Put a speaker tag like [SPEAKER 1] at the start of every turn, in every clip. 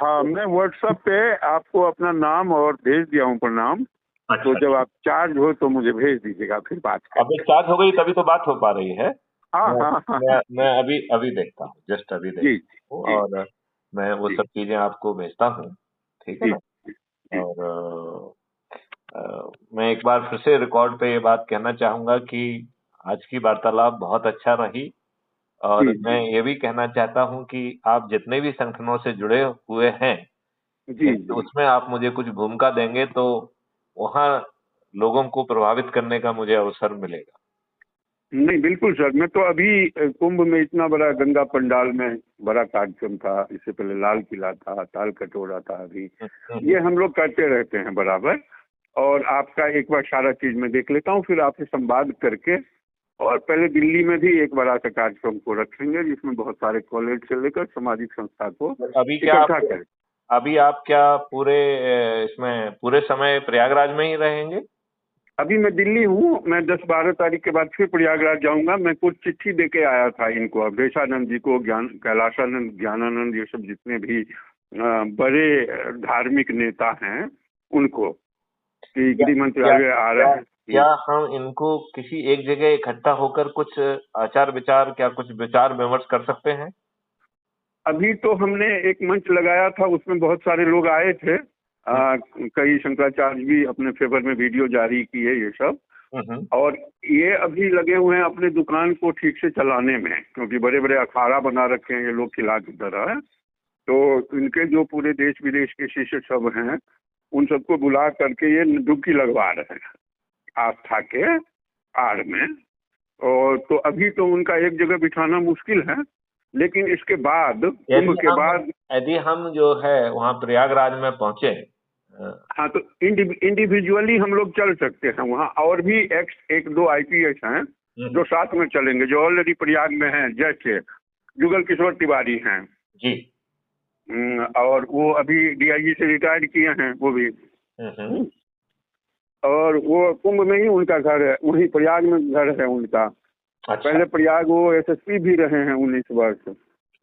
[SPEAKER 1] मैं व्हाट्सएप पे आपको अपना नाम और भेज दिया हूँ प्रणाम।
[SPEAKER 2] अच्छा,
[SPEAKER 1] तो जब आप चार्ज हो तो मुझे भेज दीजिएगा, फिर बात
[SPEAKER 2] अभी
[SPEAKER 1] करेंगे।
[SPEAKER 2] चार्ज हो गई तभी तो बात हो पा रही है।
[SPEAKER 1] हाँ
[SPEAKER 2] मैं
[SPEAKER 1] हाँ हाँ।
[SPEAKER 2] मैं अभी अभी देखता हूँ, जस्ट अभी
[SPEAKER 1] जी
[SPEAKER 2] देखता हूँ,
[SPEAKER 1] जी
[SPEAKER 2] और मैं वो
[SPEAKER 1] जी
[SPEAKER 2] सब चीजें आपको भेजता हूँ। ठीक है
[SPEAKER 1] जी
[SPEAKER 2] ना?
[SPEAKER 1] जी जी।
[SPEAKER 2] और मैं एक बार फिर से रिकॉर्ड पे ये बात कहना चाहूंगा कि आज की वार्तालाप बहुत अच्छा रही, और
[SPEAKER 1] जी
[SPEAKER 2] मैं
[SPEAKER 1] जी
[SPEAKER 2] ये भी कहना चाहता हूँ कि आप जितने भी संगठनों से जुड़े हुए हैं,
[SPEAKER 1] जी
[SPEAKER 2] यदि
[SPEAKER 1] जी।
[SPEAKER 2] उसमें आप मुझे कुछ भूमिका देंगे तो वहाँ लोगों को प्रभावित करने का मुझे अवसर मिलेगा।
[SPEAKER 1] नहीं बिल्कुल सर, मैं तो अभी कुंभ में इतना बड़ा गंगा पंडाल में बड़ा कार्यक्रम था, इससे पहले लाल किला था, ताल कटोरा था, अभी ये हम लोग करते रहते हैं बराबर। और आपका एक बार सारा चीज मैं देख लेता हूँ, फिर आपसे संवाद करके, और पहले दिल्ली में भी एक बड़ा सा कार्यक्रम को रखेंगे जिसमें बहुत सारे कॉलेज से लेकर सामाजिक संस्था को
[SPEAKER 2] अभी क्या
[SPEAKER 1] इकट्ठा
[SPEAKER 2] आप
[SPEAKER 1] करें।
[SPEAKER 2] अभी आप क्या पूरे इसमें पूरे समय प्रयागराज में ही रहेंगे?
[SPEAKER 1] अभी मैं दिल्ली हूँ, मैं 10-12 तारीख के बाद फिर प्रयागराज जाऊंगा। मैं कुछ चिट्ठी दे के आया था इनको, अवधेशानंद जी को, ज्ञान कैलाशानंद, ज्ञानानंद, ये सब जितने भी बड़े धार्मिक नेता हैं उनको, कि
[SPEAKER 2] क्या
[SPEAKER 1] गृह
[SPEAKER 2] क्या
[SPEAKER 1] मंत्रालय आ
[SPEAKER 2] क्या
[SPEAKER 1] रहे हैं।
[SPEAKER 2] क्या हम इनको किसी एक जगह इकट्ठा होकर कुछ आचार विचार, क्या कुछ विचार विमर्श कर सकते हैं?
[SPEAKER 1] अभी तो हमने एक मंच लगाया था, उसमें बहुत सारे लोग आए थे। कई शंकराचार्य भी अपने फेवर में वीडियो जारी किए, ये सब।
[SPEAKER 2] हम्म।
[SPEAKER 1] और ये अभी लगे हुए हैं अपने दुकान को ठीक से चलाने में, क्योंकि बड़े बड़े अखाड़ा बना रखे हैं ये लोग किला की तरह। तो इनके जो पूरे देश विदेश के शिष्य सब हैं, उन सबको बुला करके ये डुबकी लगवा रहे हैं आस्था के आड़ में। और तो अभी तो उनका एक जगह बिठाना मुश्किल है, लेकिन इसके बाद, कुंभ के बाद।
[SPEAKER 2] यदि हम जो है वहाँ प्रयागराज में पहुंचे,
[SPEAKER 1] हाँ, तो इंडिविजुअली हम लोग चल सकते हैं वहाँ, और भी एक दो आईपीएस हैं जो साथ में चलेंगे, जो ऑलरेडी प्रयाग में हैं, जैसे जुगल किशोर तिवारी हैं
[SPEAKER 2] जी।
[SPEAKER 1] और वो अभी डीआईजी से रिटायर किए हैं वो भी। और वो कुंभ में ही उनका घर है, वहीं प्रयाग में घर है उनका।
[SPEAKER 2] अच्छा।
[SPEAKER 1] पहले प्रयाग वो एसएसपी भी रहे हैं 19 वर्ष।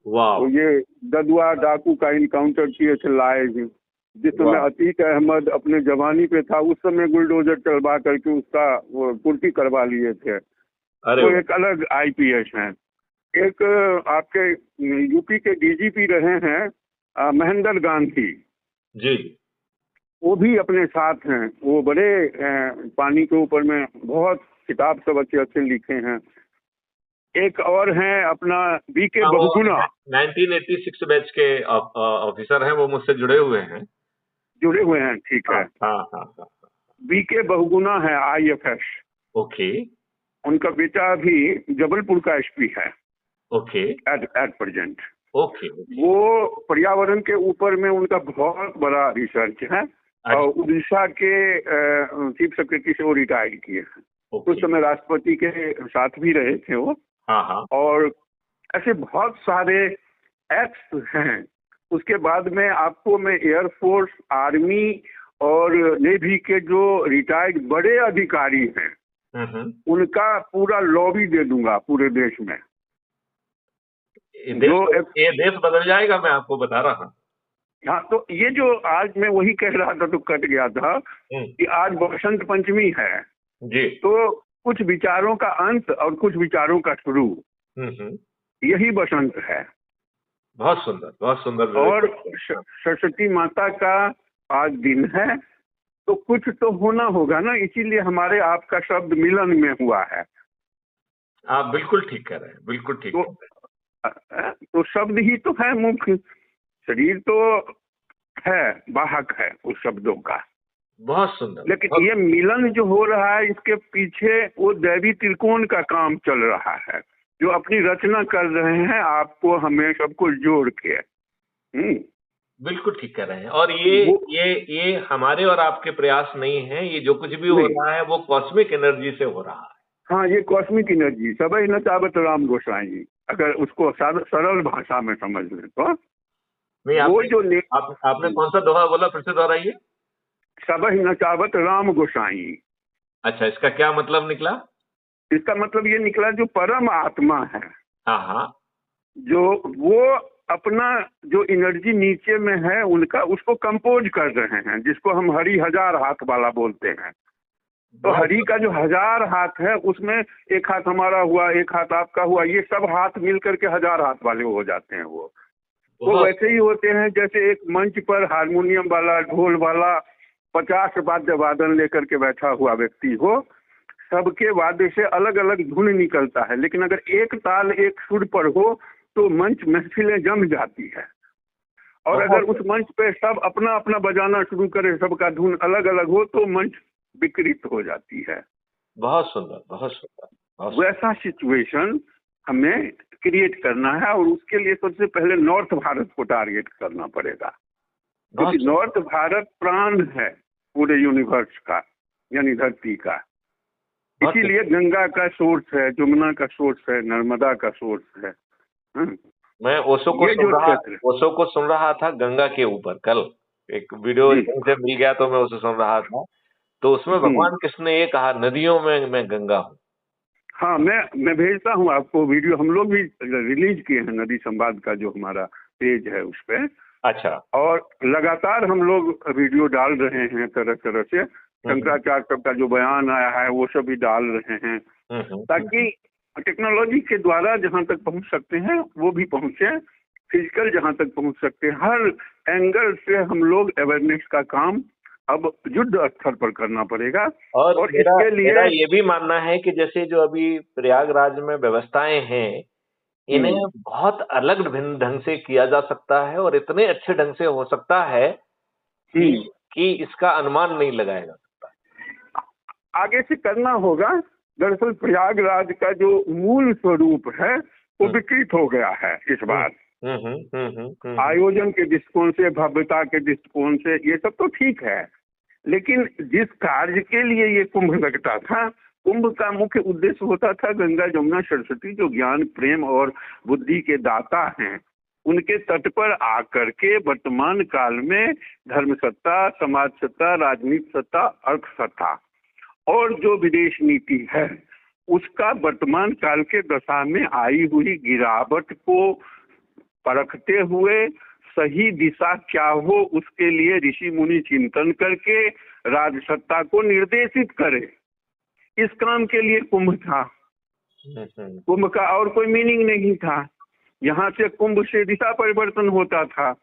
[SPEAKER 2] वाह।
[SPEAKER 1] तो ये गदुआ डाकू का इनकाउंटर किए थे लाइव, जिस समय अतीक अहमद अपने जवानी पे था, उस समय बुलडोजर चलवा करके उसका वो कुर्सी करवा लिए थे। तो एक अलग आईपीएस हैं। एक आपके यूपी के डीजीपी रहे हैं महेंद्र गांधी
[SPEAKER 2] जी।
[SPEAKER 1] वो भी अपने साथ हैं। वो बड़े पानी के ऊपर में बहुत किताब सब अच्छे अच्छे लिखे हैं। एक और हैं अपना बीके बहुगुणा,
[SPEAKER 2] 1986 बैच के ऑफिसर हैं, वो मुझसे जुड़े हुए हैं।
[SPEAKER 1] जुड़े हुए हैं, ठीक है।
[SPEAKER 2] हाँ हाँ हाँ।
[SPEAKER 1] बीके बहुगुणा है आईएफएस।
[SPEAKER 2] ओके।
[SPEAKER 1] उनका बेटा भी जबलपुर का एसपी है।
[SPEAKER 2] ओके।
[SPEAKER 1] At present.
[SPEAKER 2] ओके।
[SPEAKER 1] वो पर्यावरण के ऊपर में उनका बहुत बड़ा रिसर्च है। और उड़ीसा के चीफ सेक्रेटरी से वो रिटायर किए हैं। उस समय राष्ट्रपति के साथ भी रहे थे वो।
[SPEAKER 2] हाँ हाँ।
[SPEAKER 1] और ऐसे बहुत सारे एक्ट्स हैं। उसके बाद में आपको मैं एयरफोर्स, आर्मी और नेवी के जो रिटायर्ड बड़े अधिकारी हैं उनका पूरा लॉबी दे दूंगा पूरे देश में।
[SPEAKER 2] ये देश बदल जाएगा, मैं आपको बता रहा हूँ।
[SPEAKER 1] हाँ, तो ये जो आज मैं वही कह रहा था तो कट गया था कि आज बसंत पंचमी है
[SPEAKER 2] जी।
[SPEAKER 1] तो कुछ विचारों का अंत और कुछ विचारों का शुरू, यही बसंत है।
[SPEAKER 2] बहुत सुंदर, बहुत सुंदर।
[SPEAKER 1] और सरस्वती माता का आज दिन है, तो कुछ तो होना होगा ना, इसीलिए हमारे आपका शब्द मिलन में हुआ है।
[SPEAKER 2] आप बिल्कुल ठीक कह रहे हैं, बिल्कुल ठीक।
[SPEAKER 1] तो शब्द ही तो है मुख्य, शरीर तो है, वाहक है उस शब्दों का।
[SPEAKER 2] बहुत सुंदर।
[SPEAKER 1] लेकिन ये मिलन जो हो रहा है, इसके पीछे वो दैवी त्रिकोण का काम चल रहा है, जो अपनी रचना कर रहे हैं, आपको हमें सबको जोड़ के।
[SPEAKER 2] बिल्कुल ठीक कह रहे हैं। और ये हमारे और आपके प्रयास नहीं है, ये जो कुछ भी हो रहा है वो कॉस्मिक एनर्जी से हो रहा है।
[SPEAKER 1] हाँ, ये कॉस्मिक एनर्जी, सबई न चाहत राम गोसाई, अगर उसको सरल भाषा में समझ लें तो।
[SPEAKER 2] नहीं, वो जो आपने कौन सा दोहा बोला, फिर से दोहराइए।
[SPEAKER 1] सबई न चाहत राम गोसाई।
[SPEAKER 2] अच्छा, इसका क्या मतलब निकला?
[SPEAKER 1] इसका मतलब ये निकला जो परम आत्मा है,
[SPEAKER 2] हाँ हाँ,
[SPEAKER 1] जो वो अपना जो एनर्जी नीचे में है उनका उसको कंपोज कर रहे हैं, जिसको हम हरि हजार हाथ वाला बोलते हैं। तो हरि का जो हजार हाथ है उसमें एक हाथ हमारा हुआ, एक हाथ आपका हुआ, ये सब हाथ मिल करके हजार हाथ वाले हो जाते हैं। वो वैसे ही होते हैं जैसे एक मंच पर हारमोनियम वाला, ढोल वाला 50 वाद्य वादन लेकर के बैठा हुआ व्यक्ति हो, सबके वाद्य से अलग अलग धुन निकलता है, लेकिन अगर एक ताल एक सुर पर हो तो मंच महफिलें जम जाती है। और अगर उस मंच पे सब अपना अपना बजाना शुरू करे, सबका धुन अलग अलग हो, तो मंच विकृत हो जाती है।
[SPEAKER 2] बहुत सुंदर, बहुत सुंदर।
[SPEAKER 1] वैसा सिचुएशन हमें क्रिएट करना है, और उसके लिए सबसे पहले नॉर्थ भारत को टारगेट करना पड़ेगा, क्योंकि नॉर्थ भारत प्राण है पूरे यूनिवर्स का, यानी धरती का। इसीलिए गंगा का सोर्स है, जमुना का सोर्स है, नर्मदा का सोर्स है।
[SPEAKER 2] मैं ओशो को सुन रहा था गंगा के ऊपर, कल एक वीडियो से मिल गया तो मैं उसे सुन रहा था, तो उसमें भगवान कृष्ण ने ये कहा, नदियों में मैं गंगा हूँ।
[SPEAKER 1] हाँ, मैं भेजता हूँ आपको वीडियो, हम लोग भी रिलीज किए हैं नदी संवाद का जो हमारा पेज है उस पे।
[SPEAKER 2] अच्छा।
[SPEAKER 1] और लगातार हम लोग वीडियो डाल रहे हैं तरह तरह से, शंकराचार्य सबका जो बयान आया है वो सब भी डाल रहे हैं, ताकि टेक्नोलॉजी के द्वारा जहाँ तक पहुँच सकते हैं वो भी पहुँचे, फिजिकल जहाँ तक पहुँच सकते हैं, हर एंगल से हम लोग अवेयरनेस का काम अब युद्ध स्तर पर करना पड़ेगा।
[SPEAKER 2] और इसके लिए मेरा ये भी मानना है कि जैसे जो अभी प्रयागराज में व्यवस्थाएं हैं, इन्हें बहुत अलग भिन्न ढंग से किया जा सकता है, और इतने अच्छे ढंग से हो सकता है कि इसका अनुमान नहीं लगाया जा सकता।
[SPEAKER 1] आगे से करना होगा। दरअसल प्रयागराज का जो मूल स्वरूप है वो विकृत हो गया है इस बार। आयोजन के दृष्टिकोण से, भव्यता के दृष्टिकोण से ये सब तो ठीक है, लेकिन जिस कार्य के लिए ये कुंभ लगता था, कुंभ का मुख्य उद्देश्य होता था गंगा जमुना सरस्वती जो ज्ञान प्रेम और बुद्धि के दाता हैं, उनके तट पर आकर के वर्तमान काल में धर्म सत्ता, समाज सत्ता, राजनीति सत्ता, अर्थ सत्ता और जो विदेश नीति है उसका वर्तमान काल के दशा में आई हुई गिरावट को परखते हुए सही दिशा क्या हो उसके लिए ऋषि मुनि चिंतन करके राजसत्ता को निर्देशित करे। इस काम के लिए कुंभ था। कुंभ का और कोई मीनिंग नहीं था। यहाँ से कुंभ से दिशा परिवर्तन होता था।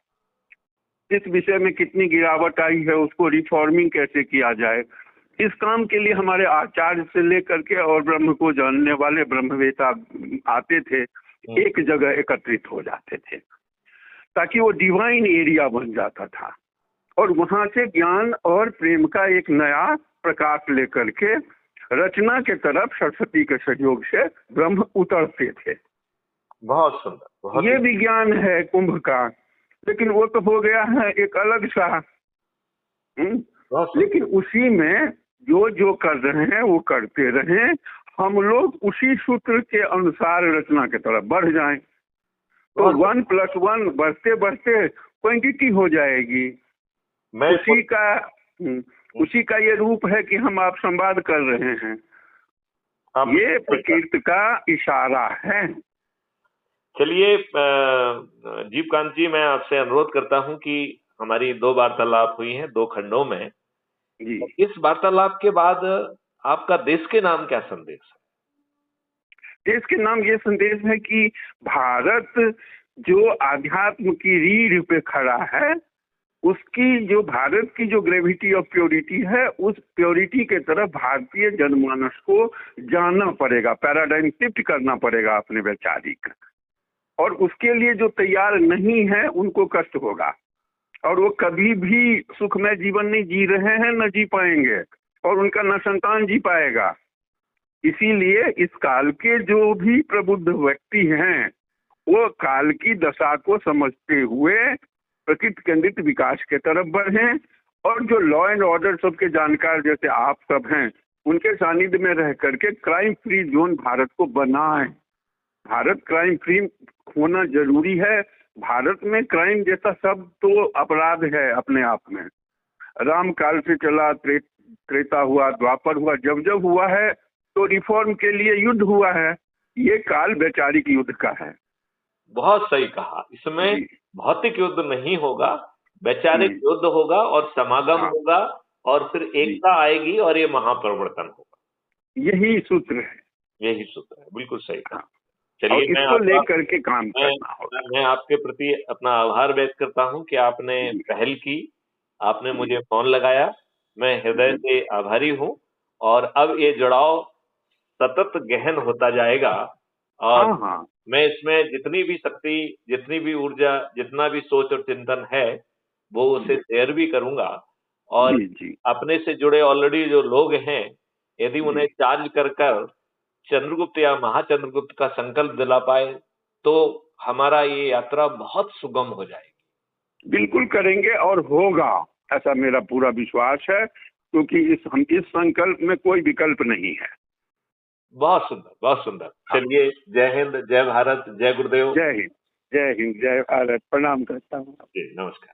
[SPEAKER 1] इस विषय में कितनी गिरावट आई है, उसको रिफॉर्मिंग कैसे किया जाए, इस काम के लिए हमारे आचार्य से लेकर के और ब्रह्म को जानने वाले ब्रह्मवेता आते थे, एक जगह एकत्रित हो जाते थे, ताकि वो डिवाइन एरिया बन जाता था, और वहां से ज्ञान और प्रेम का एक नया प्रकाश लेकर के रचना के तरफ सरस्वती के सहयोग से ब्रह्म उतरते थे।
[SPEAKER 2] बहुत सुंदर।
[SPEAKER 1] ये विज्ञान है कुंभ का, लेकिन वो तो हो गया है एक अलग सा। लेकिन उसी में जो जो कर रहे हैं वो करते रहें, हम लोग उसी सूत्र के अनुसार रचना के तरफ बढ़ जाएं, तो 1+1 बढ़ते बढ़ते क्वांटिटी हो जाएगी। उसी का ये रूप है कि हम आप संवाद कर रहे हैं। ये प्रकृति का इशारा है।
[SPEAKER 2] चलिए जीवकांत जी, मैं आपसे अनुरोध करता हूं कि हमारी 2 वार्तालाप हुई हैं 2 खंडों में जी। इस वार्तालाप के बाद आपका देश के नाम क्या संदेश है?
[SPEAKER 1] देश के नाम ये संदेश है कि भारत जो आध्यात्म की रीढ़ पे खड़ा है, उसकी जो भारत की जो ग्रेविटी ऑफ प्योरिटी है, उस प्योरिटी के तरफ भारतीय जनमानस को जाना पड़ेगा, पैराडाइम शिफ्ट करना पड़ेगा अपने वैचारिक, और उसके लिए जो तैयार नहीं है उनको कष्ट होगा, और वो कभी भी सुखमय जीवन नहीं जी रहे हैं, न जी पाएंगे, और उनका न संतान जी पाएगा। इसीलिए इस काल के जो भी प्रबुद्ध व्यक्ति हैं वो काल की दशा को समझते हुए प्रकृति केंद्रित विकास के तरफ बढ़ें, और जो लॉ एंड ऑर्डर सबके जानकार जैसे आप सब हैं उनके सानिध्य में रह करके क्राइम फ्री जोन भारत को बनाएं। भारत क्राइम फ्री होना जरूरी है। भारत में क्राइम जैसा सब तो अपराध है अपने आप में। राम काल से चला, त्रेता हुआ, द्वापर हुआ, जब जब हुआ है तो रिफॉर्म के लिए युद्ध हुआ है। ये काल वैचारिक युद्ध का है।
[SPEAKER 2] बहुत सही कहा। इसमें
[SPEAKER 1] जी
[SPEAKER 2] भौतिक युद्ध नहीं होगा, वैचारिक
[SPEAKER 1] जी
[SPEAKER 2] युद्ध होगा और समागम
[SPEAKER 1] हाँ
[SPEAKER 2] होगा और फिर
[SPEAKER 1] जी,
[SPEAKER 2] एकता आएगी और ये महापरिवर्तन होगा।
[SPEAKER 1] यही सूत्र है।
[SPEAKER 2] यही सूत्र है, बिल्कुल सही कहा।
[SPEAKER 1] हाँ, और
[SPEAKER 2] चलिए
[SPEAKER 1] इसको लेकर के काम
[SPEAKER 2] मैं
[SPEAKER 1] करना होगा।
[SPEAKER 2] मैं आपके प्रति अपना आभार व्यक्त करता हूँ कि आपने
[SPEAKER 1] जी
[SPEAKER 2] पहल की, आपने
[SPEAKER 1] जी
[SPEAKER 2] मुझे फ़ोन लगाया, मैं हृदय
[SPEAKER 1] जी
[SPEAKER 2] से आभारी हूँ और अब ये जुड़ाव सतत गहन होता जाएगा और
[SPEAKER 1] हाँ हाँ
[SPEAKER 2] मैं इसमें जितनी भी शक्ति, जितनी भी ऊर्जा, जितना भी सोच और चिंतन है, वो उसे
[SPEAKER 1] जी
[SPEAKER 2] शेयर भी करूँगा और
[SPEAKER 1] जी जी
[SPEAKER 2] अपने से जुड़े ऑलरेडी जो लोग हैं, यदि
[SPEAKER 1] जी
[SPEAKER 2] उन्हें चार्ज कर चंद्रगुप्त या महाचंद्रगुप्त का संकल्प दिला पाए, तो हमारा ये यात्रा बहुत सुगम हो जाएगी।
[SPEAKER 1] बिल्कुल करेंगे और होगा, ऐसा मेरा पूरा विश्वास है, क्योंकि इस संकल्प में कोई विकल्प नहीं है।
[SPEAKER 2] बहुत सुंदर, बहुत सुंदर।
[SPEAKER 1] हाँ,
[SPEAKER 2] चलिए, जय हिंद, जय भारत, जय गुरुदेव।
[SPEAKER 1] जय हिंद, जय हिंद, जय भारत, प्रणाम करता हूँ।
[SPEAKER 2] जी, नमस्कार।